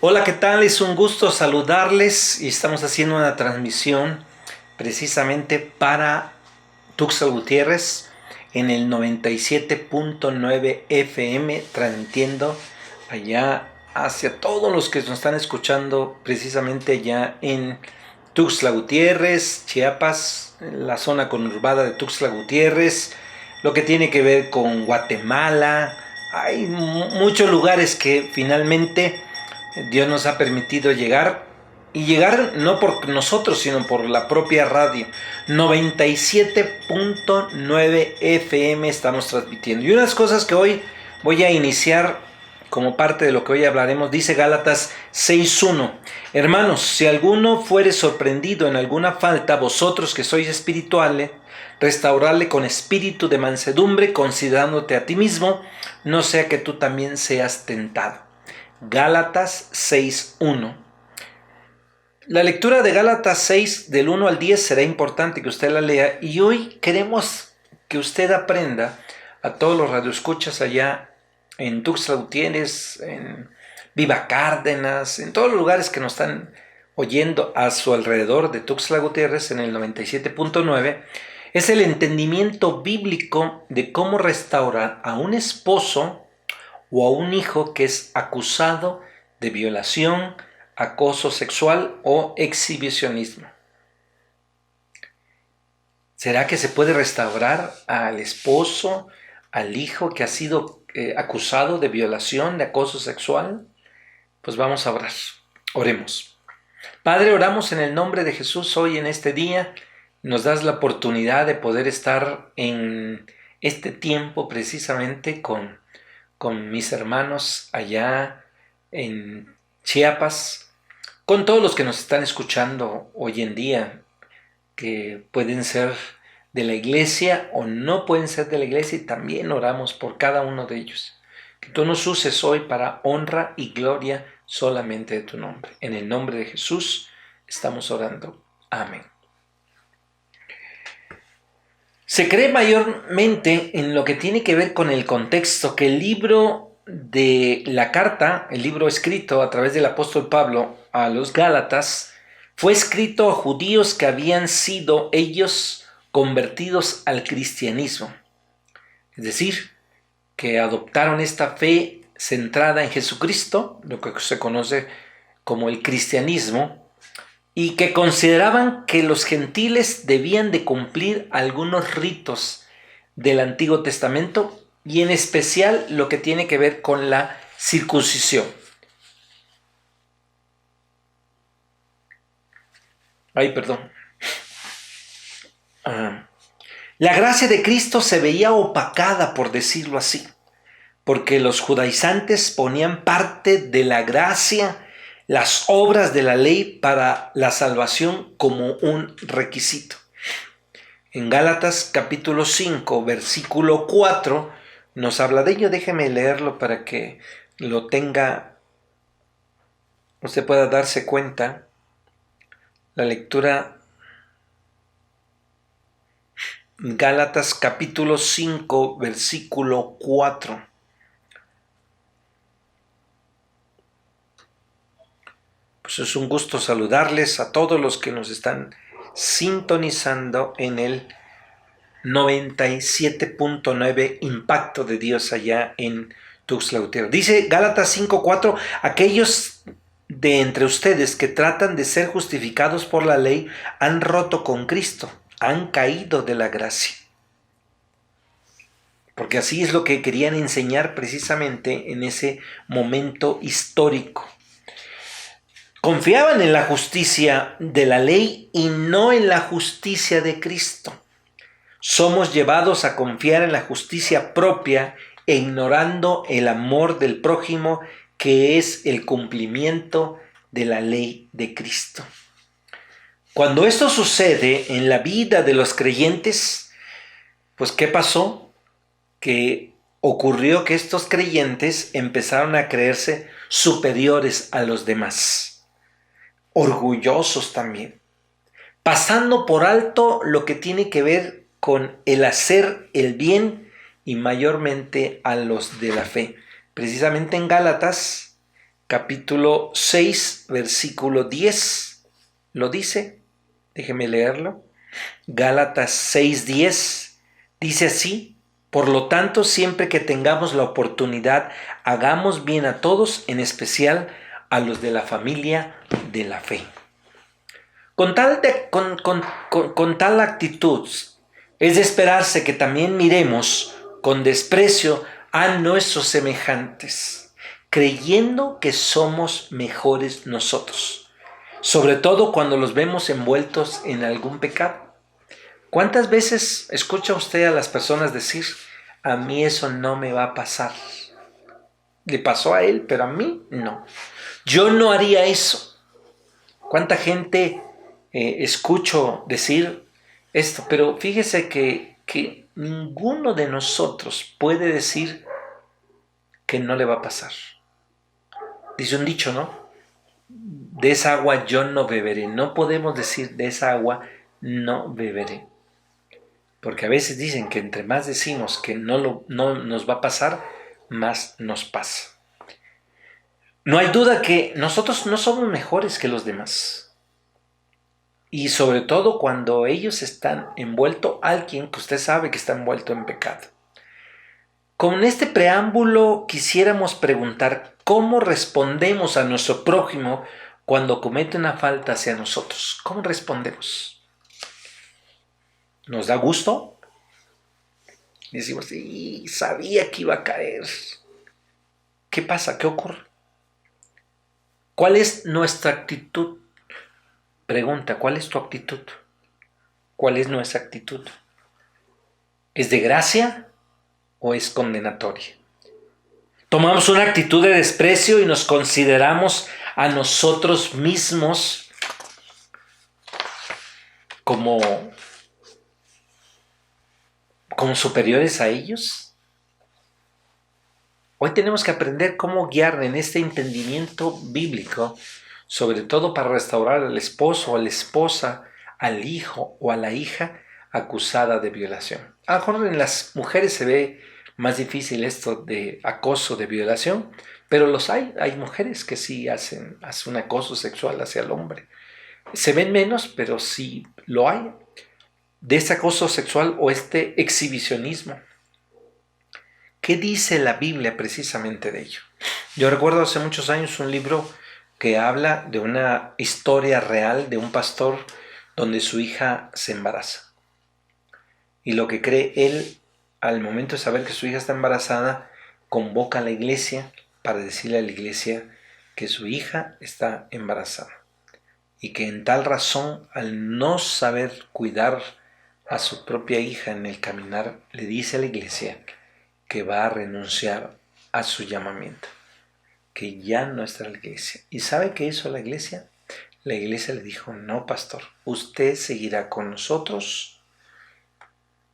Hola, ¿qué tal? Es un gusto saludarles y estamos haciendo una transmisión precisamente para Tuxtla Gutiérrez en el 97.9 FM, transmitiendo allá hacia todos los que nos están escuchando precisamente allá en Tuxtla Gutiérrez, Chiapas, la zona conurbada de Tuxtla Gutiérrez, lo que tiene que ver con Guatemala. Hay muchos lugares que finalmente Dios nos ha permitido llegar, y llegar no por nosotros, sino por la propia radio. 97.9 FM estamos transmitiendo. Y unas cosas que hoy voy a iniciar como parte de lo que hoy hablaremos, dice Gálatas 6.1. Hermanos, si alguno fuere sorprendido en alguna falta, vosotros que sois espirituales, restaurarle con espíritu de mansedumbre, considerándote a ti mismo, no sea que tú también seas tentado. Gálatas 6.1. La lectura de Gálatas 6 del 1 al 10 será importante que usted la lea, y hoy queremos que usted aprenda, a todos los radioescuchas allá en Tuxtla Gutiérrez, en Viva Cárdenas, en todos los lugares que nos están oyendo a su alrededor de Tuxtla Gutiérrez en el 97.9, es el entendimiento bíblico de cómo restaurar a un esposo o a un hijo que es acusado de violación, acoso sexual o exhibicionismo. ¿Será que se puede restaurar al esposo, al hijo que ha sido acusado de violación, de acoso sexual? Pues vamos a orar. Oremos. Padre, oramos en el nombre de Jesús hoy en este día. Nos das la oportunidad de poder estar en este tiempo precisamente con mis hermanos allá en Chiapas, con todos los que nos están escuchando hoy en día, que pueden ser de la iglesia o no pueden ser de la iglesia, y también oramos por cada uno de ellos. Que tú nos uses hoy para honra y gloria solamente de tu nombre. En el nombre de Jesús estamos orando. Amén. Se cree mayormente en lo que tiene que ver con el contexto que el libro de la carta, el libro escrito a través del apóstol Pablo a los Gálatas, fue escrito a judíos que habían sido ellos convertidos al cristianismo. Es decir, que adoptaron esta fe centrada en Jesucristo, lo que se conoce como el cristianismo, y que consideraban que los gentiles debían de cumplir algunos ritos del Antiguo Testamento, y en especial lo que tiene que ver con la circuncisión. Perdón. La gracia de Cristo se veía opacada, por decirlo así, porque los judaizantes ponían parte de la gracia, las obras de la ley para la salvación, como un requisito. En Gálatas capítulo 5, versículo 4, nos habla de ello. Déjeme leerlo para que lo tenga, usted pueda darse cuenta. La lectura, Gálatas capítulo 5, versículo 4. Pues es un gusto saludarles a todos los que nos están sintonizando en el 97.9 Impacto de Dios allá en Tuxtla Gutiérrez. Dice Gálatas 5:4, aquellos de entre ustedes que tratan de ser justificados por la ley han roto con Cristo, han caído de la gracia. Porque así es lo que querían enseñar precisamente en ese momento histórico. Confiaban en la justicia de la ley y no en la justicia de Cristo. Somos llevados a confiar en la justicia propia e ignorando el amor del prójimo, que es el cumplimiento de la ley de Cristo. Cuando esto sucede en la vida de los creyentes, pues ¿qué pasó? Que ocurrió que estos creyentes empezaron a creerse superiores a los demás, orgullosos también, pasando por alto lo que tiene que ver con el hacer el bien, y mayormente a los de la fe. Precisamente en Gálatas capítulo 6, versículo 10. ¿Lo dice? Déjeme leerlo. Gálatas 6:10 dice así: por lo tanto, siempre que tengamos la oportunidad, hagamos bien a todos, en especial a los de la familia de la fe. Con tal actitud, es de esperarse que también miremos con desprecio a nuestros semejantes, creyendo que somos mejores nosotros, sobre todo cuando los vemos envueltos en algún pecado. ¿Cuántas veces escucha usted a las personas decir: a mí eso no me va a pasar? Le pasó a él, pero a mí no. Yo no haría eso. ¿Cuánta gente escucho decir esto? Pero fíjese que ninguno de nosotros puede decir que no le va a pasar. Dice un dicho, ¿no? De esa agua yo no beberé. No podemos decir de esa agua no beberé. Porque a veces dicen que entre más decimos que no nos va a pasar, más nos pasa. No hay duda que nosotros no somos mejores que los demás. Y sobre todo cuando ellos están envueltos, alguien que usted sabe que está envuelto en pecado. Con este preámbulo quisiéramos preguntar cómo respondemos a nuestro prójimo cuando comete una falta hacia nosotros. ¿Cómo respondemos? ¿Nos da gusto? Decimos: sí, sabía que iba a caer. ¿Qué pasa? ¿Qué ocurre? ¿Cuál es nuestra actitud? Pregunta, ¿cuál es tu actitud? ¿Cuál es nuestra actitud? ¿Es de gracia o es condenatoria? ¿Tomamos una actitud de desprecio y nos consideramos a nosotros mismos como superiores a ellos? Hoy tenemos que aprender cómo guiar en este entendimiento bíblico, sobre todo para restaurar al esposo o a la esposa, al hijo o a la hija acusada de violación. A lo mejor en las mujeres se ve más difícil esto de acoso, de violación, pero los hay. Hay mujeres que sí hacen un acoso sexual hacia el hombre. Se ven menos, pero sí lo hay. De este acoso sexual o este exhibicionismo. ¿Qué dice la Biblia precisamente de ello? Yo recuerdo hace muchos años un libro que habla de una historia real de un pastor donde su hija se embaraza. Y lo que cree él, al momento de saber que su hija está embarazada, convoca a la iglesia para decirle a la iglesia que su hija está embarazada. Y que en tal razón, al no saber cuidar a su propia hija en el caminar, le dice a la iglesia que va a renunciar a su llamamiento, que ya no está en la iglesia. ¿Y sabe qué hizo la iglesia? La iglesia le dijo: no, pastor, usted seguirá con nosotros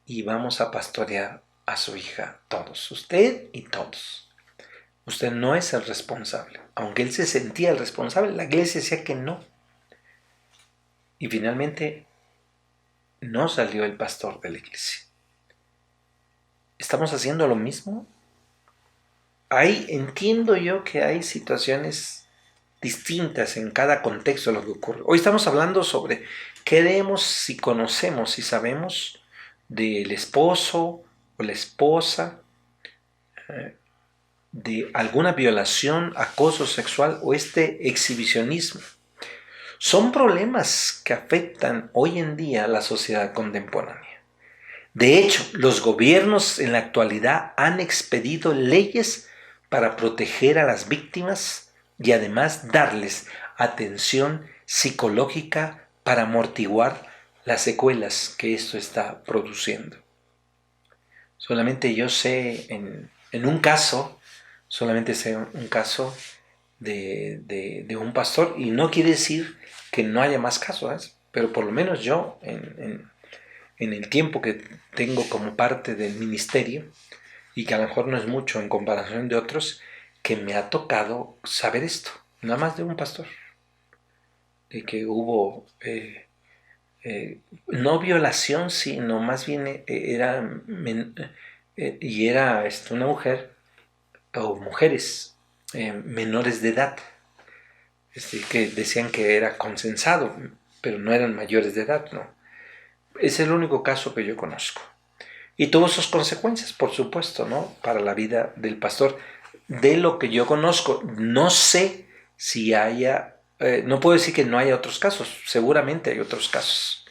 y vamos a pastorear a su hija todos, usted y todos. Usted no es el responsable. Aunque él se sentía el responsable, la iglesia decía que no. Y finalmente no salió el pastor de la iglesia. ¿Estamos haciendo lo mismo? Entiendo yo que hay situaciones distintas en cada contexto de lo que ocurre. Hoy estamos hablando sobre qué debemos, si conocemos, si sabemos del esposo o la esposa, de alguna violación, acoso sexual o este exhibicionismo. Son problemas que afectan hoy en día a la sociedad contemporánea. De hecho, los gobiernos en la actualidad han expedido leyes para proteger a las víctimas y además darles atención psicológica para amortiguar las secuelas que esto está produciendo. Solamente yo sé en un caso, de un pastor, y no quiere decir que no haya más casos, pero por lo menos yo en el tiempo que tengo como parte del ministerio, y que a lo mejor no es mucho en comparación de otros, que me ha tocado saber esto, nada más de un pastor, de que hubo no violación, sino más bien era una mujer o mujeres menores de edad, que decían que era consensado, pero no eran mayores de edad, ¿no? Es el único caso que yo conozco. Y tuvo sus consecuencias, por supuesto, ¿no? Para la vida del pastor. De lo que yo conozco, no sé si haya, no puedo decir que no haya otros casos, seguramente hay otros casos.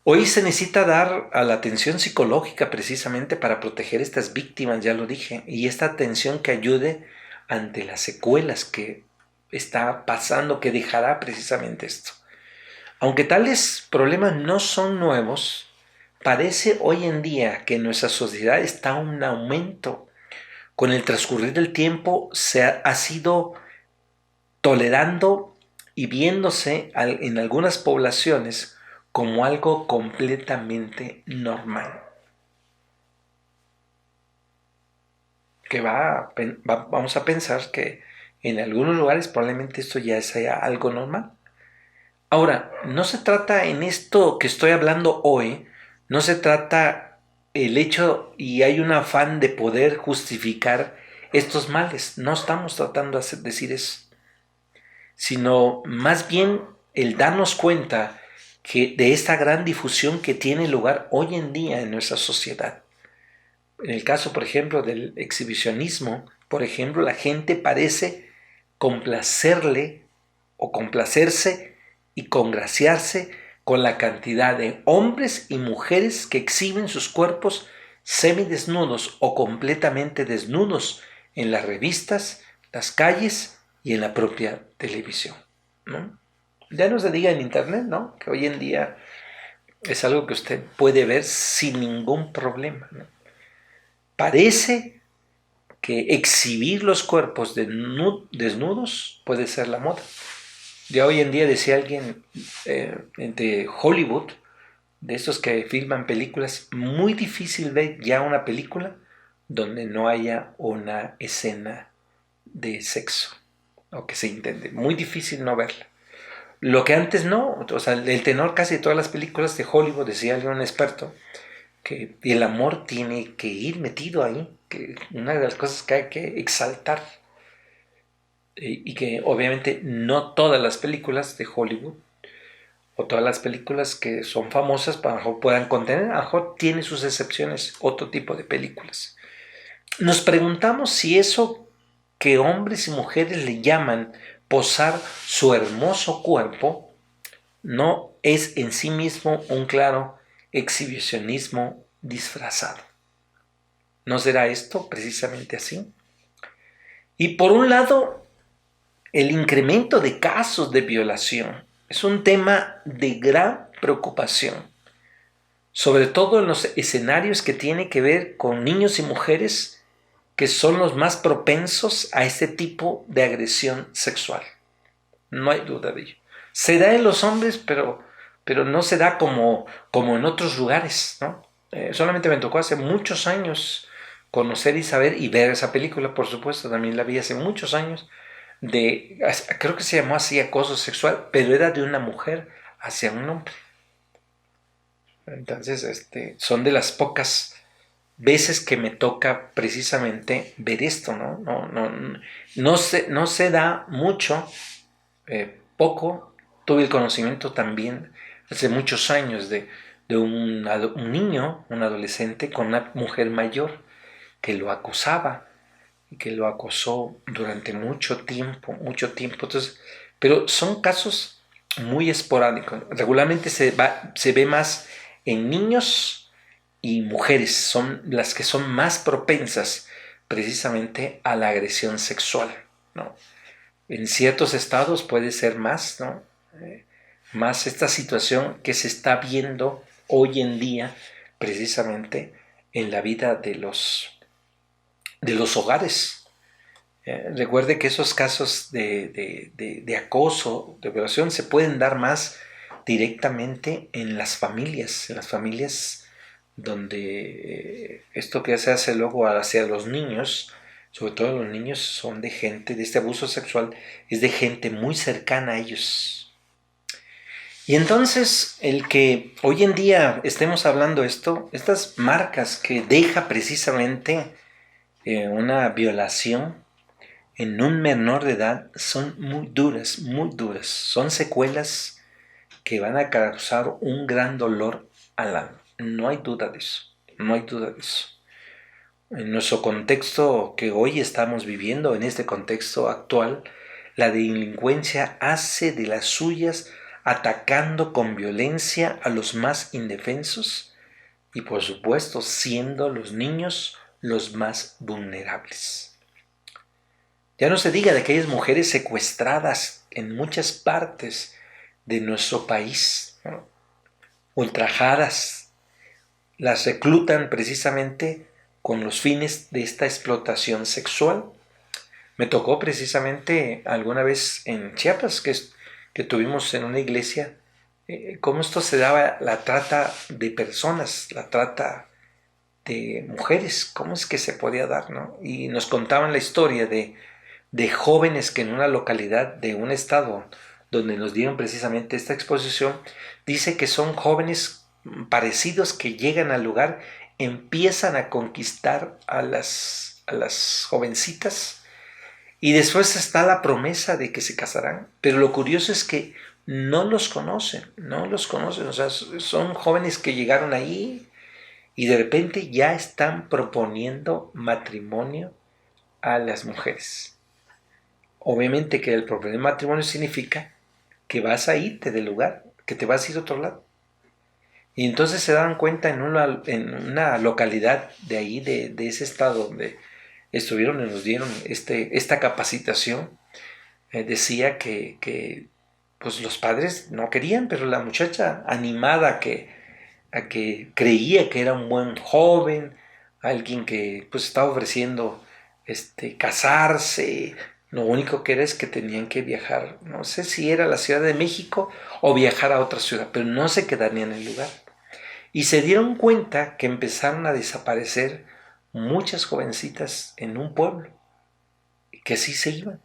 Hoy se necesita dar a la atención psicológica precisamente para proteger a estas víctimas, ya lo dije, y esta atención que ayude ante las secuelas que está pasando, que dejará precisamente esto. Aunque tales problemas no son nuevos, parece hoy en día que en nuestra sociedad está un aumento. Con el transcurrir del tiempo se ha sido tolerando y viéndose en algunas poblaciones como algo completamente normal. Que vamos a pensar que en algunos lugares probablemente esto ya sea algo normal. Ahora, no se trata en esto que estoy hablando hoy, no se trata el hecho y hay un afán de poder justificar estos males. No estamos tratando de decir eso, sino más bien el darnos cuenta que de esta gran difusión que tiene lugar hoy en día en nuestra sociedad. En el caso, por ejemplo, del exhibicionismo, por ejemplo, la gente parece complacerle o complacerse y congraciarse con la cantidad de hombres y mujeres que exhiben sus cuerpos semidesnudos o completamente desnudos en las revistas, las calles y en la propia televisión, ¿no? Ya no se diga en internet, ¿no? Que hoy en día es algo que usted puede ver sin ningún problema, ¿no? Parece que exhibir los cuerpos desnudos puede ser la moda. Ya hoy en día decía alguien de Hollywood, de estos que filman películas, muy difícil ver ya una película donde no haya una escena de sexo, o que se intente, muy difícil no verla. Lo que antes no, o sea, el tenor casi de todas las películas de Hollywood, decía algún experto, que el amor tiene que ir metido ahí, que una de las cosas que hay que exaltar, y que obviamente no todas las películas de Hollywood o todas las películas que son famosas a lo mejor puedan contener, a lo mejor tiene sus excepciones, otro tipo de películas. Nos preguntamos si eso que hombres y mujeres le llaman posar su hermoso cuerpo no es en sí mismo un claro exhibicionismo disfrazado. ¿No será esto precisamente así? Y por un lado, el incremento de casos de violación es un tema de gran preocupación, sobre todo en los escenarios que tienen que ver con niños y mujeres que son los más propensos a este tipo de agresión sexual. No hay duda de ello. Se da en los hombres, pero no se da como en otros lugares, ¿no? Solamente me tocó hace muchos años conocer y saber y ver esa película, por supuesto, también la vi hace muchos años, creo que se llamó así acoso sexual, pero era de una mujer hacia un hombre. Entonces, son de las pocas veces que me toca precisamente ver esto, ¿no? No se da mucho, poco. Tuve el conocimiento también hace muchos años de un niño, un adolescente con una mujer mayor que lo acosaba y que lo acosó durante mucho tiempo. Entonces, pero son casos muy esporádicos. Regularmente se ve más en niños y mujeres, son las que son más propensas precisamente a la agresión sexual, ¿no? En ciertos estados puede ser más, ¿no? Más esta situación que se está viendo hoy en día precisamente en la vida de los hogares. Recuerde que esos casos de acoso, de violación, se pueden dar más directamente en las familias donde esto que se hace luego hacia los niños, sobre todo los niños son de gente, de este abuso sexual, es de gente muy cercana a ellos. Y entonces el que hoy en día estemos hablando estas marcas que deja precisamente una violación, en un menor de edad son muy duras, muy duras. Son secuelas que van a causar un gran dolor al alma. No hay duda de eso, no hay duda de eso. En nuestro contexto que hoy estamos viviendo, en este contexto actual, la delincuencia hace de las suyas atacando con violencia a los más indefensos y por supuesto siendo los niños los más vulnerables. Ya no se diga de aquellas mujeres secuestradas en muchas partes de nuestro país, ¿no? Ultrajadas, las reclutan precisamente con los fines de esta explotación sexual. Me tocó precisamente alguna vez en Chiapas, que tuvimos en una iglesia, cómo esto se daba, la trata de personas, la trata de mujeres, cómo es que se podía dar, ¿no? Y nos contaban la historia de jóvenes que en una localidad de un estado donde nos dieron precisamente esta exposición, dice que son jóvenes parecidos que llegan al lugar, empiezan a conquistar a las jovencitas y después está la promesa de que se casarán. Pero lo curioso es que no los conocen, o sea, son jóvenes que llegaron ahí y de repente ya están proponiendo matrimonio a las mujeres. Obviamente que el proponer matrimonio significa que vas a irte del lugar, que te vas a ir a otro lado. Y entonces se dan cuenta en una localidad de ahí, de ese estado donde estuvieron y nos dieron esta capacitación, decía que pues los padres no querían, pero la muchacha animada a que creía que era un buen joven, alguien que pues estaba ofreciendo casarse, lo único que era es que tenían que viajar, no sé si era a la Ciudad de México o viajar a otra ciudad, pero no se quedarían en el lugar. Y se dieron cuenta que empezaron a desaparecer muchas jovencitas en un pueblo, que así se iban.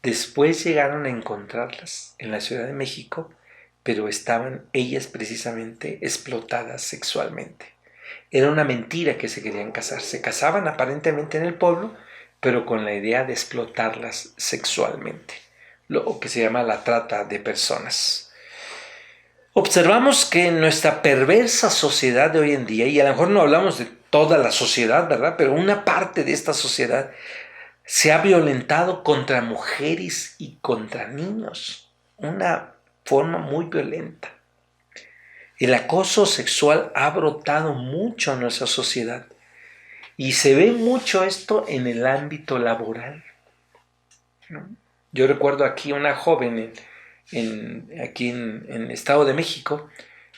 Después llegaron a encontrarlas en la Ciudad de México, pero estaban ellas precisamente explotadas sexualmente. Era una mentira que se querían casar. Se casaban aparentemente en el pueblo, pero con la idea de explotarlas sexualmente, lo que se llama la trata de personas. Observamos que en nuestra perversa sociedad de hoy en día, y a lo mejor no hablamos de toda la sociedad, ¿verdad? Pero una parte de esta sociedad se ha violentado contra mujeres y contra niños. Una forma muy violenta. El acoso sexual ha brotado mucho en nuestra sociedad y se ve mucho esto en el ámbito laboral, ¿no? Yo recuerdo aquí una joven aquí en el Estado de México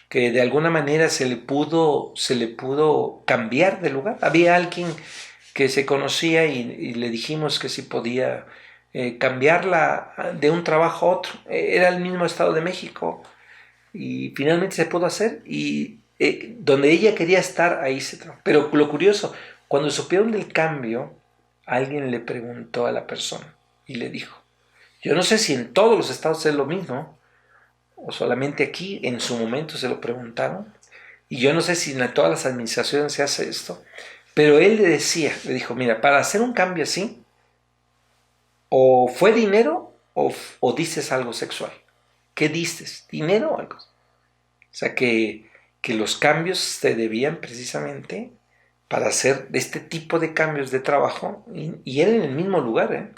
que de alguna manera se le pudo cambiar de lugar. Había alguien que se conocía y le dijimos que si podía cambiarla de un trabajo a otro. Era el mismo Estado de México y finalmente se pudo hacer y donde ella quería estar, ahí se trabajó. Pero lo curioso, cuando supieron del cambio, alguien le preguntó a la persona y le dijo, yo no sé si en todos los estados es lo mismo, o solamente aquí en su momento se lo preguntaron, y yo no sé si en todas las administraciones se hace esto, pero él le dijo, mira, para hacer un cambio así, o fue dinero o dices algo sexual. ¿Qué dices? ¿Dinero o algo? O sea que los cambios se debían precisamente para hacer este tipo de cambios de trabajo, y era en el mismo lugar,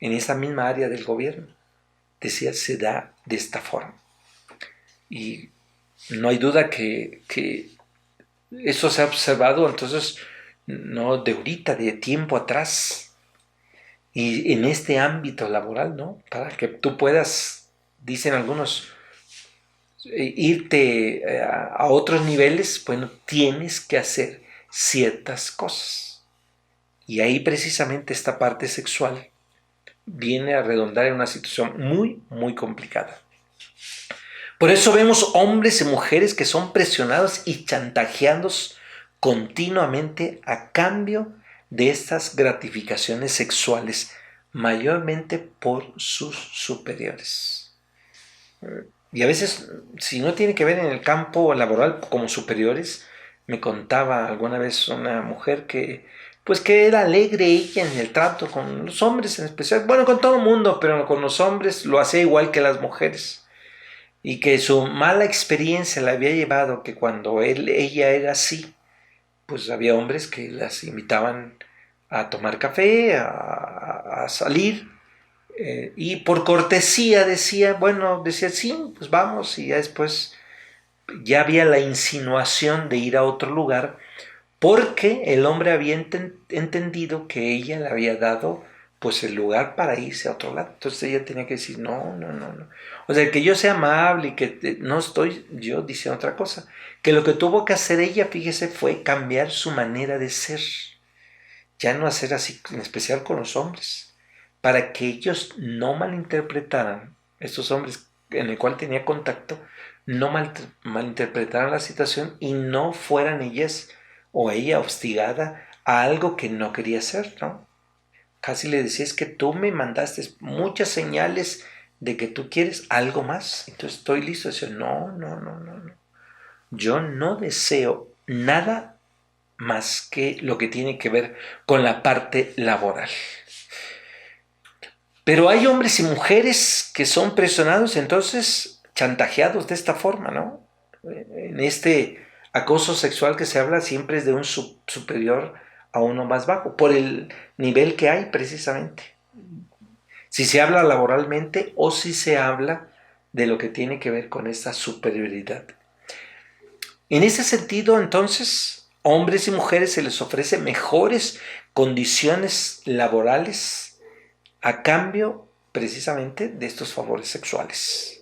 en esa misma área del gobierno. Decía, se da de esta forma. Y no hay duda que eso se ha observado entonces no de ahorita, de tiempo atrás. Y en este ámbito laboral, ¿no? Para que tú puedas, dicen algunos, irte a otros niveles, bueno, tienes que hacer ciertas cosas. Y ahí precisamente esta parte sexual viene a redundar en una situación muy, muy complicada. Por eso vemos hombres y mujeres que son presionados y chantajeados continuamente a cambio de estas gratificaciones sexuales, mayormente por sus superiores. Y a veces, si no tiene que ver en el campo laboral como superiores, me contaba alguna vez una mujer que pues que era alegre ella en el trato con los hombres en especial, bueno, con todo el mundo, pero con los hombres lo hacía igual que las mujeres. Y que su mala experiencia le había llevado que cuando ella era así, pues había hombres que las invitaban a tomar café, a salir, y por cortesía decía, bueno, decía, sí, pues vamos, y ya después ya había la insinuación de ir a otro lugar, porque el hombre había entendido que ella le había dado pues el lugar para irse a otro lado. Entonces ella tenía que decir, no, no, no, no. O sea, que yo sea amable y que no estoy yo diciendo otra cosa. Que lo que tuvo que hacer ella, fíjese, fue cambiar su manera de ser. Ya no hacer así, en especial con los hombres. Para que ellos no malinterpretaran, estos hombres en el cual tenía contacto, no malinterpretaran la situación y no fueran ellas o ella hostigada a algo que no quería hacer, ¿no? Casi le decía, es que tú me mandaste muchas señales de que tú quieres algo más, entonces estoy listo. Dice, no, no, no, no, no. Yo no deseo nada más que lo que tiene que ver con la parte laboral. Pero hay hombres y mujeres que son presionados, entonces chantajeados de esta forma, ¿no? En este acoso sexual que se habla siempre es de un superior a uno más bajo, por el nivel que hay precisamente. Si se habla laboralmente o si se habla de lo que tiene que ver con esta superioridad. En ese sentido, entonces, hombres y mujeres se les ofrece mejores condiciones laborales a cambio precisamente de estos favores sexuales.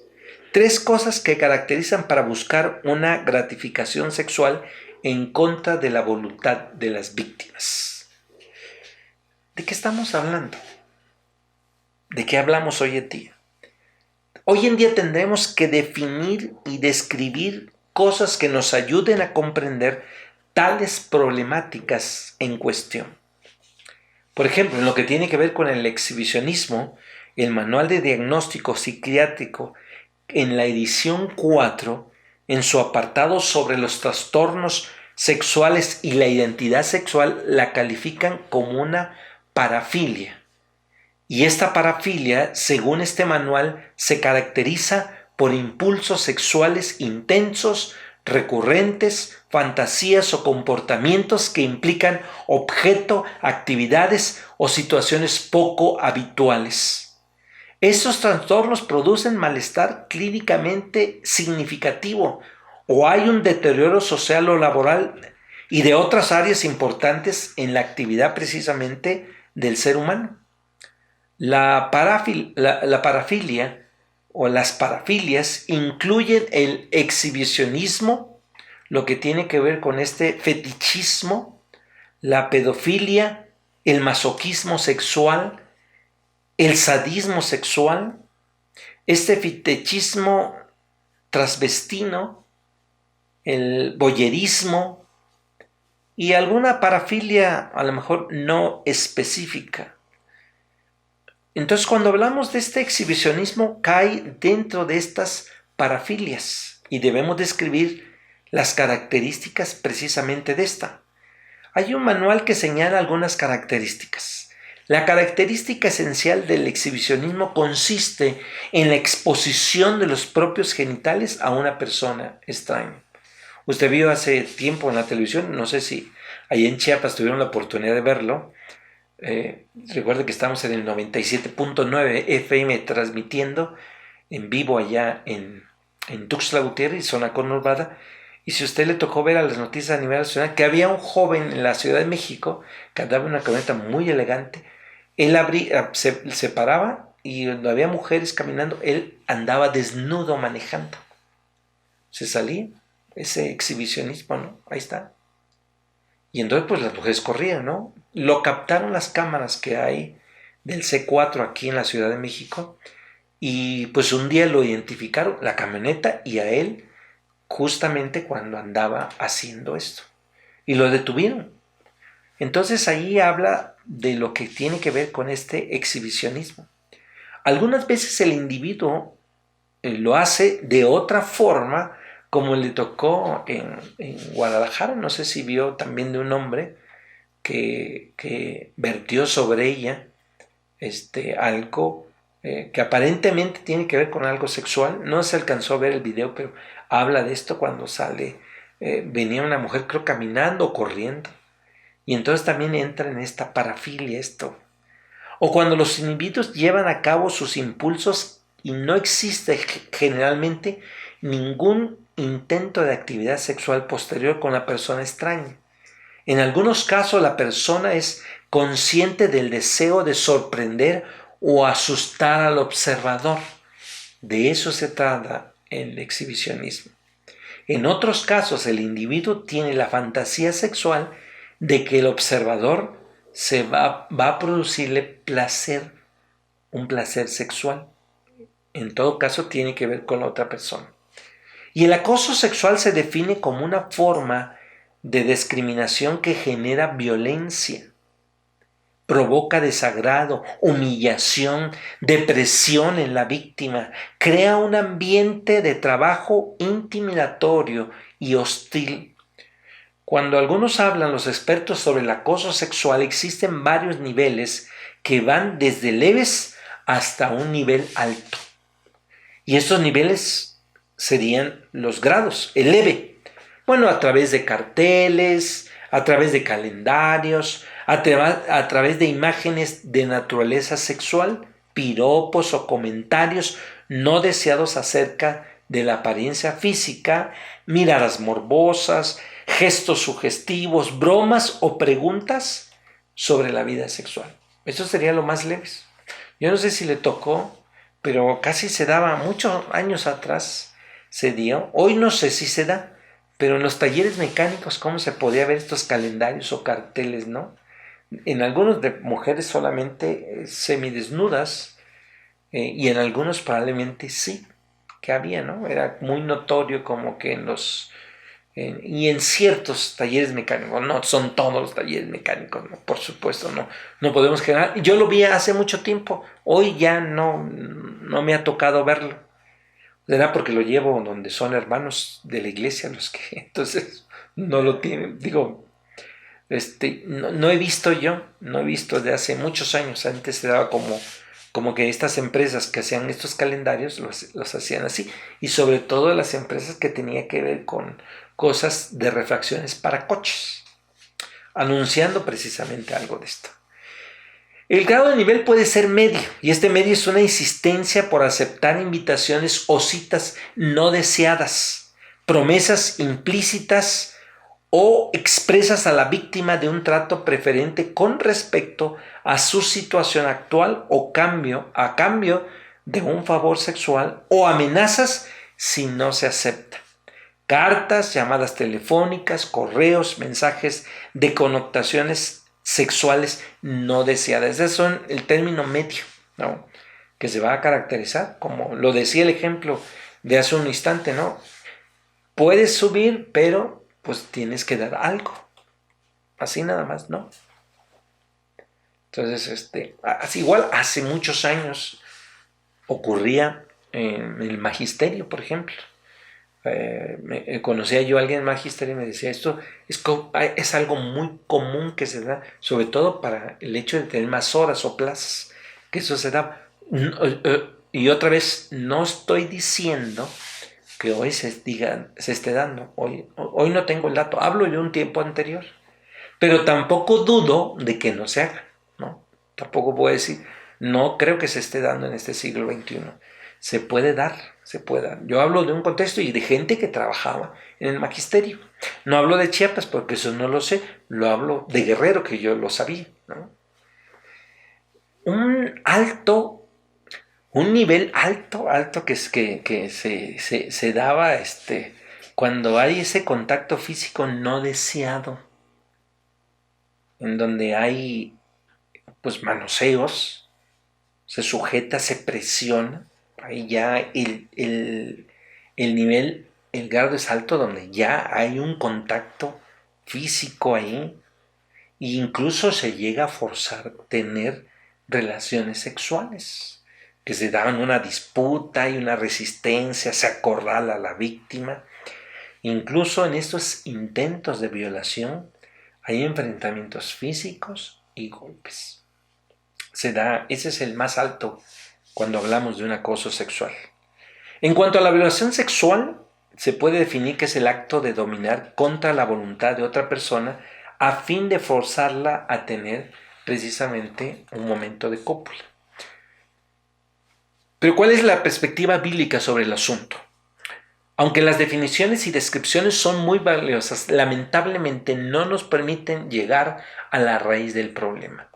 3 cosas que caracterizan para buscar una gratificación sexual en contra de la voluntad de las víctimas. ¿De qué estamos hablando? ¿De qué hablamos hoy en día? Hoy en día tendremos que definir y describir cosas que nos ayuden a comprender tales problemáticas en cuestión. Por ejemplo, en lo que tiene que ver con el exhibicionismo, el Manual de Diagnóstico Psiquiátrico, en la edición 4, en su apartado sobre los trastornos sexuales y la identidad sexual, la califican como una parafilia. Y esta parafilia, según este manual, se caracteriza por impulsos sexuales intensos, recurrentes, fantasías o comportamientos que implican objeto, actividades o situaciones poco habituales. Estos trastornos producen malestar clínicamente significativo o hay un deterioro social o laboral y de otras áreas importantes en la actividad precisamente del ser humano. La parafilia o las parafilias incluyen el exhibicionismo, lo que tiene que ver con este fetichismo, la pedofilia, el masoquismo sexual, el sadismo sexual, este fetichismo transvestino, el voyerismo y alguna parafilia a lo mejor no específica. Entonces, cuando hablamos de este exhibicionismo, cae dentro de estas parafilias y debemos describir las características precisamente de esta. Hay un manual que señala algunas características. La característica esencial del exhibicionismo consiste en la exposición de los propios genitales a una persona extraña. Usted vio hace tiempo en la televisión, no sé si allá en Chiapas tuvieron la oportunidad de verlo. Recuerde que estamos en el 97.9 FM transmitiendo en vivo allá en Tuxtla Gutiérrez, zona conurbada. Y si usted le tocó ver a las noticias a nivel nacional que había un joven en la Ciudad de México que andaba en una camioneta muy elegante, él se paraba y cuando había mujeres caminando, él andaba desnudo manejando. Se salía ese exhibicionismo, ¿no? Ahí está. Y entonces pues las mujeres corrían, ¿no? Lo captaron las cámaras que hay del C4 aquí en la Ciudad de México y pues un día lo identificaron, la camioneta y a él justamente cuando andaba haciendo esto. Y lo detuvieron. Entonces ahí habla de lo que tiene que ver con este exhibicionismo. Algunas veces el individuo lo hace de otra forma, como le tocó en Guadalajara, no sé si vio también de un hombre que vertió sobre ella algo que aparentemente tiene que ver con algo sexual. No se alcanzó a ver el video, pero habla de esto cuando sale, venía una mujer creo caminando o corriendo, y entonces también entra en esta parafilia esto. O cuando los individuos llevan a cabo sus impulsos y no existe generalmente ningún intento de actividad sexual posterior con la persona extraña. En algunos casos la persona es consciente del deseo de sorprender o asustar al observador. De eso se trata el exhibicionismo. En otros casos el individuo tiene la fantasía sexual de que el observador va a producirle placer, un placer sexual. En todo caso tiene que ver con la otra persona. Y el acoso sexual se define como una forma de discriminación que genera violencia, provoca desagrado, humillación, depresión en la víctima, crea un ambiente de trabajo intimidatorio y hostil. Cuando algunos hablan, los expertos, sobre el acoso sexual, existen varios niveles que van desde leves hasta un nivel alto. Y estos niveles serían los grados. El leve, bueno, a través de carteles, a través de calendarios, a través de imágenes de naturaleza sexual, piropos o comentarios no deseados acerca de la apariencia física, miradas morbosas, gestos sugestivos, bromas o preguntas sobre la vida sexual. Eso sería lo más leves. Yo no sé si le tocó, pero casi se daba, muchos años atrás se dio. Hoy no sé si se da, pero en los talleres mecánicos, ¿cómo se podía ver estos calendarios o carteles, no? En algunos de mujeres solamente semidesnudas, y en algunos probablemente sí, que había, ¿no? Era muy notorio como que y en ciertos talleres mecánicos, no son todos los talleres mecánicos, ¿no? Por supuesto, no podemos generar. Yo lo vi hace mucho tiempo, hoy ya no me ha tocado verlo. Será porque lo llevo donde son hermanos de la iglesia los que entonces no lo tienen. Digo, no he visto de hace muchos años. Antes se daba como que estas empresas que hacían estos calendarios los hacían así, y sobre todo las empresas que tenían que ver con cosas de refacciones para coches, anunciando precisamente algo de esto. El grado de nivel puede ser medio, y este medio es una insistencia por aceptar invitaciones o citas no deseadas, promesas implícitas o expresas a la víctima de un trato preferente con respecto a su situación actual o a cambio de un favor sexual, o amenazas si no se acepta. Cartas, llamadas telefónicas, correos, mensajes de connotaciones sexuales no deseadas. Esos son el término medio, ¿no? Que se va a caracterizar, como lo decía el ejemplo de hace un instante, ¿no? Puedes subir, pero pues tienes que dar algo. Así nada más, ¿no? Entonces, así igual hace muchos años ocurría en el magisterio, por ejemplo. Conocía yo a alguien en magisterio y me decía, esto es algo muy común que se da, sobre todo para el hecho de tener más horas o plazas, que eso se da. Y otra vez, no estoy diciendo que hoy se esté dando. Hoy no tengo el dato, hablo de un tiempo anterior, pero tampoco dudo de que no se haga, ¿no? Tampoco puedo decir, no creo que se esté dando en este siglo XXI. Se puede dar. Yo hablo de un contexto y de gente que trabajaba en el magisterio. No hablo de Chiapas porque eso no lo sé, lo hablo de Guerrero, que yo lo sabía, ¿no? Un nivel alto que se daba cuando hay ese contacto físico no deseado, en donde hay pues manoseos, se sujeta, se presiona. Ahí ya el nivel, el grado es alto, donde ya hay un contacto físico ahí, e incluso se llega a forzar tener relaciones sexuales, que se dan una disputa y una resistencia, se acorrala a la víctima. Incluso en estos intentos de violación hay enfrentamientos físicos y golpes. Ese es el más alto cuando hablamos de un acoso sexual. En cuanto a la violación sexual, se puede definir que es el acto de dominar contra la voluntad de otra persona a fin de forzarla a tener precisamente un momento de cópula. Pero ¿cuál es la perspectiva bíblica sobre el asunto? Aunque las definiciones y descripciones son muy valiosas, lamentablemente no nos permiten llegar a la raíz del problema.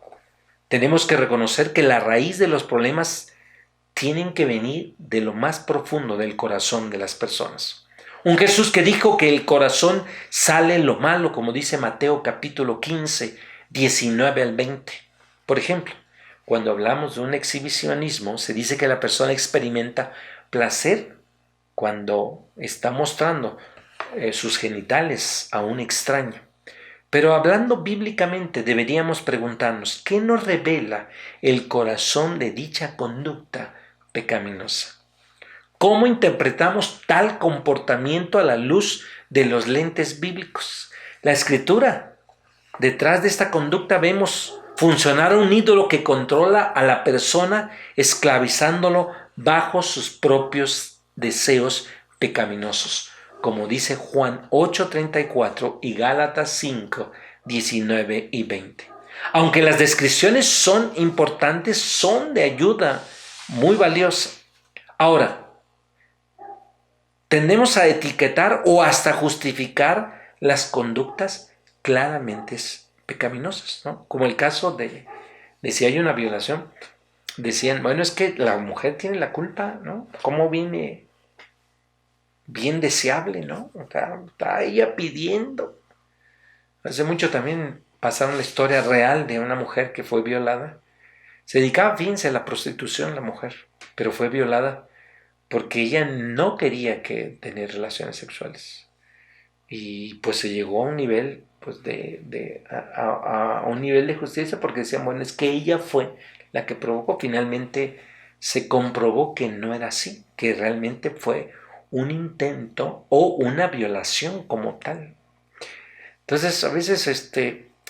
Tenemos que reconocer que la raíz de los problemas tienen que venir de lo más profundo del corazón de las personas. Un Jesús que dijo que el corazón sale lo malo, como dice Mateo capítulo 15, 19 al 20. Por ejemplo, cuando hablamos de un exhibicionismo, se dice que la persona experimenta placer cuando está mostrando sus genitales a un extraño. Pero hablando bíblicamente, deberíamos preguntarnos, ¿qué nos revela el corazón de dicha conducta pecaminosa? ¿Cómo interpretamos tal comportamiento a la luz de los lentes bíblicos? La Escritura, detrás de esta conducta vemos funcionar a un ídolo que controla a la persona, esclavizándolo bajo sus propios deseos pecaminosos, como dice Juan 8:34 y Gálatas 5:19 y 20. Aunque las descripciones son importantes, son de ayuda muy valiosa. Ahora, tendemos a etiquetar o hasta justificar las conductas claramente pecaminosas, ¿no? Como el caso de si hay una violación, decían, bueno, es que la mujer tiene la culpa, ¿no? ¿Cómo viene bien deseable, ¿no? O sea, está ella pidiendo. Hace mucho también pasaron la historia real de una mujer que fue violada. Se dedicaba, fíjense, a la prostitución la mujer, pero fue violada porque ella no quería tener relaciones sexuales. Y pues se llegó a un nivel pues a un nivel de justicia porque decían, bueno, es que ella fue la que provocó. Finalmente se comprobó que no era así, que realmente fue un intento o una violación como tal. Entonces, a veces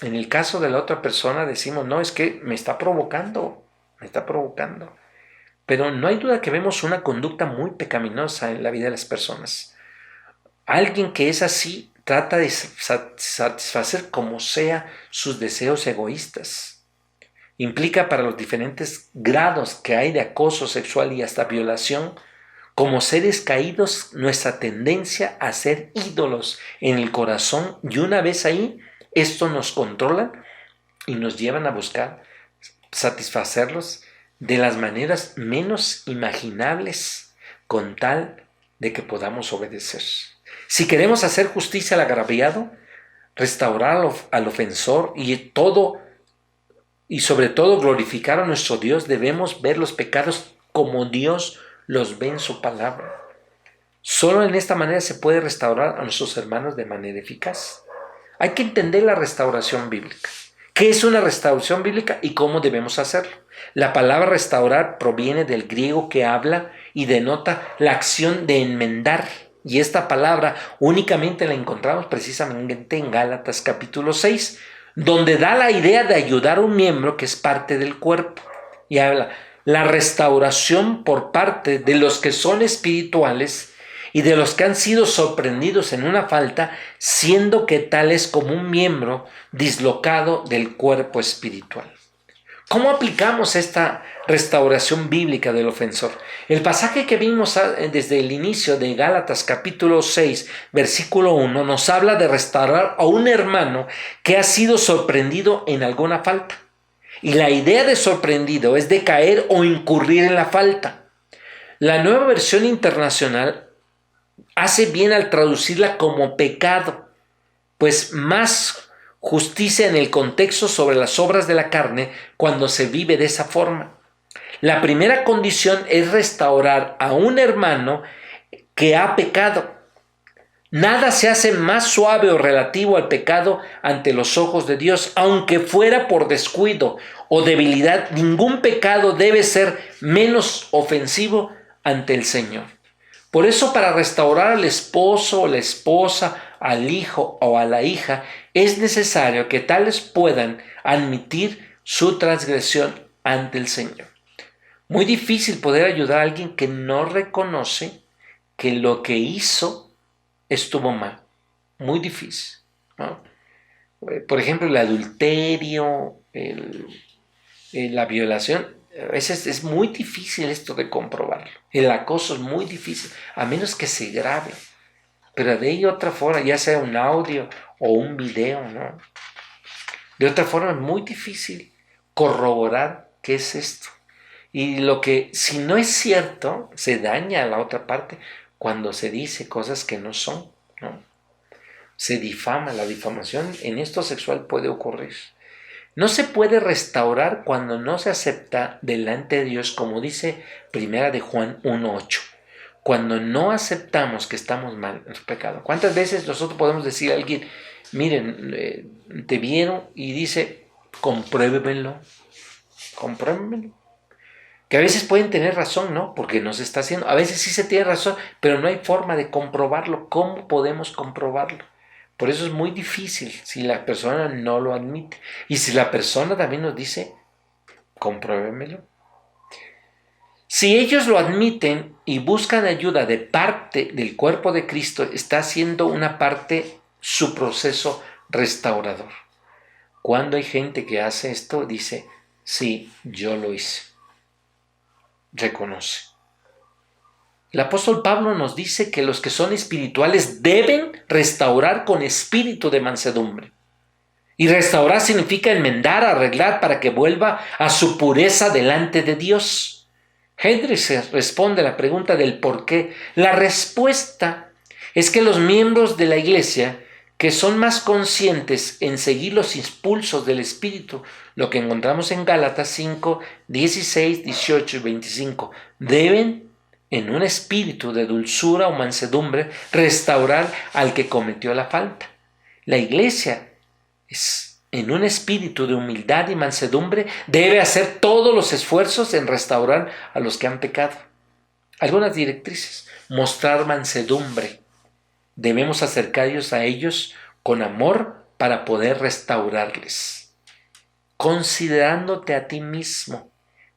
en el caso de la otra persona decimos, no, es que me está provocando. Pero no hay duda que vemos una conducta muy pecaminosa en la vida de las personas. Alguien que es así trata de satisfacer como sea sus deseos egoístas. Implica para los diferentes grados que hay de acoso sexual y hasta violación, como seres caídos, nuestra tendencia a ser ídolos en el corazón, y una vez ahí, esto nos controla y nos llevan a buscar satisfacerlos de las maneras menos imaginables con tal de que podamos obedecer. Si queremos hacer justicia al agraviado, restaurar al ofensor y sobre todo glorificar a nuestro Dios, debemos ver los pecados como Dios los ve en su palabra. Solo en esta manera se puede restaurar a nuestros hermanos de manera eficaz. Hay que entender la restauración bíblica. ¿Qué es una restauración bíblica y cómo debemos hacerlo? La palabra restaurar proviene del griego que habla y denota la acción de enmendar. Y esta palabra únicamente la encontramos precisamente en Gálatas capítulo 6, donde da la idea de ayudar a un miembro que es parte del cuerpo. Y habla la restauración por parte de los que son espirituales y de los que han sido sorprendidos en una falta, siendo que tal es como un miembro dislocado del cuerpo espiritual. ¿Cómo aplicamos esta restauración bíblica del ofensor? El pasaje que vimos desde el inicio de Gálatas capítulo 6, versículo 1, nos habla de restaurar a un hermano que ha sido sorprendido en alguna falta. Y la idea de sorprendido es de caer o incurrir en la falta. La Nueva Versión Internacional hace bien al traducirla como pecado, pues más justicia en el contexto sobre las obras de la carne cuando se vive de esa forma. La primera condición es restaurar a un hermano que ha pecado. Nada se hace más suave o relativo al pecado ante los ojos de Dios, aunque fuera por descuido o debilidad. Ningún pecado debe ser menos ofensivo ante el Señor. Por eso, para restaurar al esposo o la esposa al hijo o a la hija, es necesario que tales puedan admitir su transgresión ante el Señor. Muy difícil poder ayudar a alguien que no reconoce que lo que hizo estuvo mal. Muy difícil, ¿no? Por ejemplo, el adulterio, la violación, a veces es muy difícil esto de comprobarlo. El acoso es muy difícil, a menos que se grabe. Pero de ahí otra forma, ya sea un audio o un video, ¿no? De otra forma es muy difícil corroborar qué es esto. Y lo que, si no es cierto, se daña a la otra parte cuando se dice cosas que no son, ¿no? Se difama, la difamación en esto sexual puede ocurrir. No se puede restaurar cuando no se acepta delante de Dios, como dice Primera de Juan 1:8. Cuando no aceptamos que estamos mal en su pecado. ¿Cuántas veces nosotros podemos decir a alguien, miren, te vieron y dice, compruébemelo? Que a veces pueden tener razón, ¿no? Porque no se está haciendo. A veces sí se tiene razón, pero no hay forma de comprobarlo. ¿Cómo podemos comprobarlo? Por eso es muy difícil si la persona no lo admite. Y si la persona también nos dice, compruébemelo. Si ellos lo admiten y buscan ayuda de parte del cuerpo de Cristo, está haciendo una parte su proceso restaurador. Cuando hay gente que hace esto, dice, sí, yo lo hice. Reconoce. El apóstol Pablo nos dice que los que son espirituales deben restaurar con espíritu de mansedumbre. Y restaurar significa enmendar, arreglar para que vuelva a su pureza delante de Dios. Hendricks responde a la pregunta del por qué. La respuesta es que los miembros de la iglesia que son más conscientes en seguir los impulsos del Espíritu, lo que encontramos en Gálatas 5, 16, 18 y 25, deben, en un espíritu de dulzura o mansedumbre, restaurar al que cometió la falta. La iglesia en un espíritu de humildad y mansedumbre debe hacer todos los esfuerzos en restaurar a los que han pecado. Algunas directrices: mostrar mansedumbre. Debemos acercarnos a ellos con amor para poder restaurarles. Considerándote a ti mismo,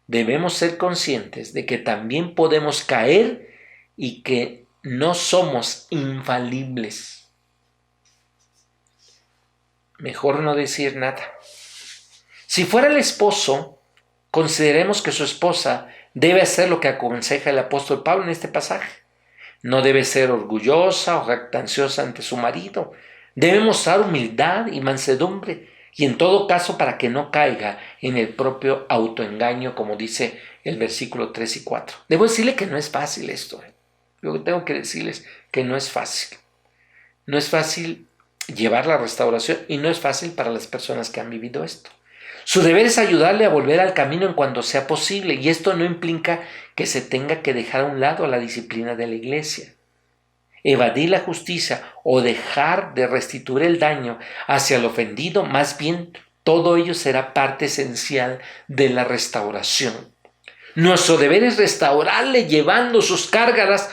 debemos ser conscientes de que también podemos caer y que no somos infalibles. Mejor no decir nada. Si fuera el esposo, consideremos que su esposa debe hacer lo que aconseja el apóstol Pablo en este pasaje. No debe ser orgullosa o jactanciosa ante su marido. Debe mostrar humildad y mansedumbre, y en todo caso para que no caiga en el propio autoengaño, como dice el versículo 3 y 4. Debo decirle que no es fácil esto. Yo tengo que decirles que no es fácil. No es fácil llevar la restauración y no es fácil para las personas que han vivido esto. Su deber es ayudarle a volver al camino en cuanto sea posible, y esto no implica que se tenga que dejar a un lado la disciplina de la iglesia, evadir la justicia o dejar de restituir el daño hacia el ofendido. Más bien, todo ello será parte esencial de la restauración. Nuestro deber es restaurarle llevando sus cargas,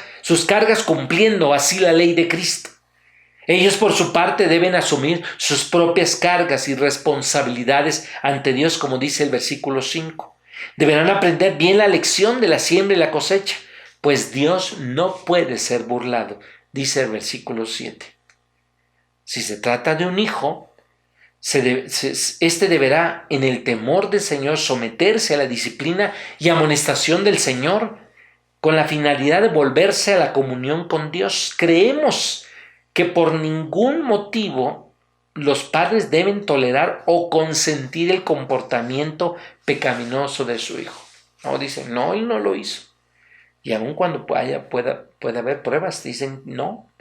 cumpliendo así la ley de Cristo. Ellos por su parte deben asumir sus propias cargas y responsabilidades ante Dios, como dice el versículo 5. Deberán aprender bien la lección de la siembra y la cosecha, pues Dios no puede ser burlado, dice el versículo 7. Si se trata de un hijo, este deberá, en el temor del Señor, someterse a la disciplina y amonestación del Señor, con la finalidad de volverse a la comunión con Dios. Creemos que por ningún motivo los padres deben tolerar o consentir el comportamiento pecaminoso de su hijo. No, dicen, no, él no lo hizo. Y aun cuando pueda haber pruebas, dicen, no.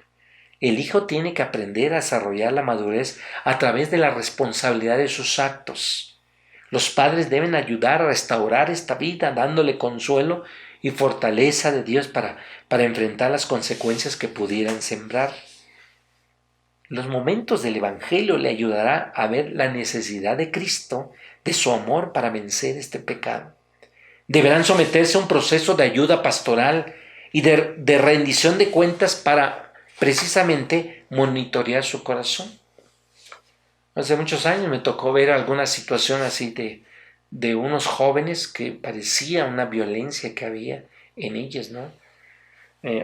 El hijo tiene que aprender a desarrollar la madurez a través de la responsabilidad de sus actos. Los padres deben ayudar a restaurar esta vida, dándole consuelo y fortaleza de Dios para enfrentar las consecuencias que pudieran sembrar. Los momentos del Evangelio le ayudará a ver la necesidad de Cristo, de su amor para vencer este pecado. Deberán someterse a un proceso de ayuda pastoral y de rendición de cuentas para precisamente monitorear su corazón. Hace muchos años me tocó ver alguna situación así de unos jóvenes que parecía una violencia que había en ellos, ¿no?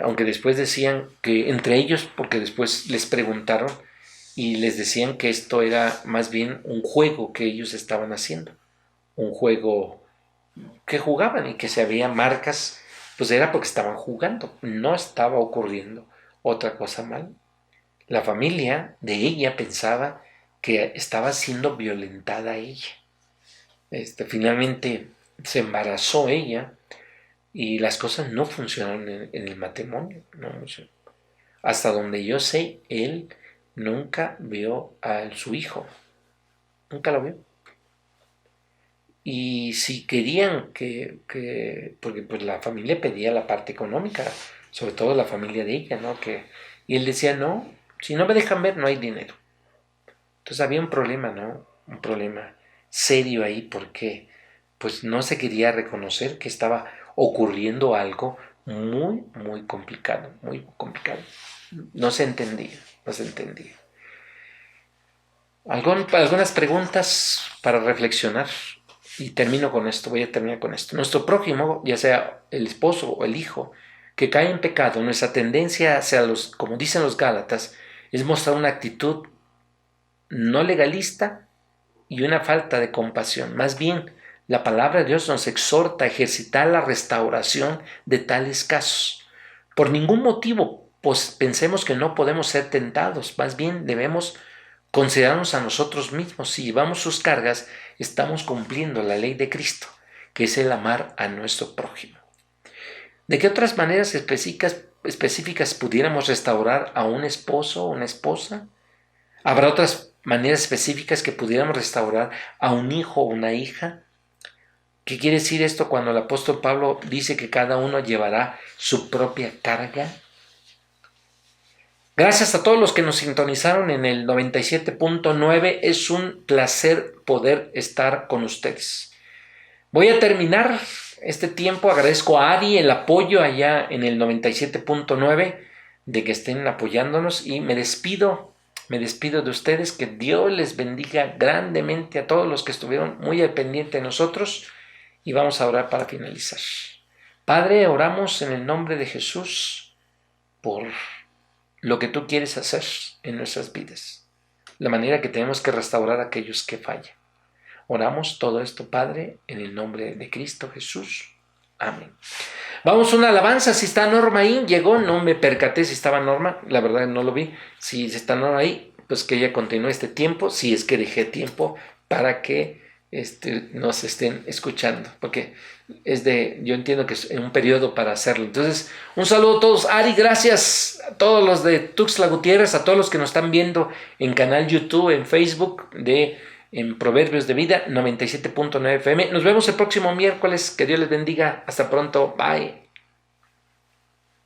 Aunque después decían que entre ellos, porque después les preguntaron y les decían que esto era más bien un juego que ellos estaban haciendo, un juego que jugaban y que si había marcas, pues era porque estaban jugando, no estaba ocurriendo otra cosa mal. La familia de ella pensaba que estaba siendo violentada ella. Finalmente se embarazó ella y las cosas no funcionaron en el matrimonio. ¿No? Hasta donde yo sé, él nunca vio a su hijo, nunca lo vio. Y si querían porque pues la familia pedía la parte económica, sobre todo la familia de ella, ¿no? Y él decía, no, si no me dejan ver, no hay dinero. Entonces había un problema, ¿no? Un problema serio ahí porque pues no se quería reconocer que estaba ocurriendo algo muy, muy complicado, muy complicado. No se entendía. Algunas preguntas para reflexionar y voy a terminar con esto. Nuestro prójimo, ya sea el esposo o el hijo, que cae en pecado, nuestra tendencia hacia como dicen los Gálatas, es mostrar una actitud no legalista y una falta de compasión. Más bien, la palabra de Dios nos exhorta a ejercitar la restauración de tales casos. Por ningún motivo pues, pensemos que no podemos ser tentados, más bien debemos considerarnos a nosotros mismos. Si llevamos sus cargas, estamos cumpliendo la ley de Cristo, que es el amar a nuestro prójimo. ¿De qué otras maneras específicas pudiéramos restaurar a un esposo o una esposa? ¿Habrá otras maneras específicas que pudiéramos restaurar a un hijo o una hija? ¿Qué quiere decir esto cuando el apóstol Pablo dice que cada uno llevará su propia carga? Gracias a todos los que nos sintonizaron en el 97.9. Es un placer poder estar con ustedes. Voy a terminar este tiempo. Agradezco a Ari el apoyo allá en el 97.9 de que estén apoyándonos y me despido de ustedes. Que Dios les bendiga grandemente a todos los que estuvieron muy al pendiente de nosotros y vamos a orar para finalizar. Padre, oramos en el nombre de Jesús por lo que tú quieres hacer en nuestras vidas, la manera que tenemos que restaurar a aquellos que fallan. Oramos todo esto, Padre, en el nombre de Cristo Jesús. Amén. Vamos a una alabanza. Si está Norma ahí, llegó, no me percaté si estaba Norma, la verdad no lo vi. Si está Norma ahí, pues que ella continúe este tiempo, si es que dejé tiempo para que nos estén escuchando, porque yo entiendo que es un periodo para hacerlo. Entonces, un saludo a todos. Ari, gracias a todos los de Tuxtla Gutiérrez, a todos los que nos están viendo en canal YouTube, en Facebook, en Proverbios de Vida 97.9 FM. Nos vemos el próximo miércoles. Que Dios les bendiga. Hasta pronto. Bye.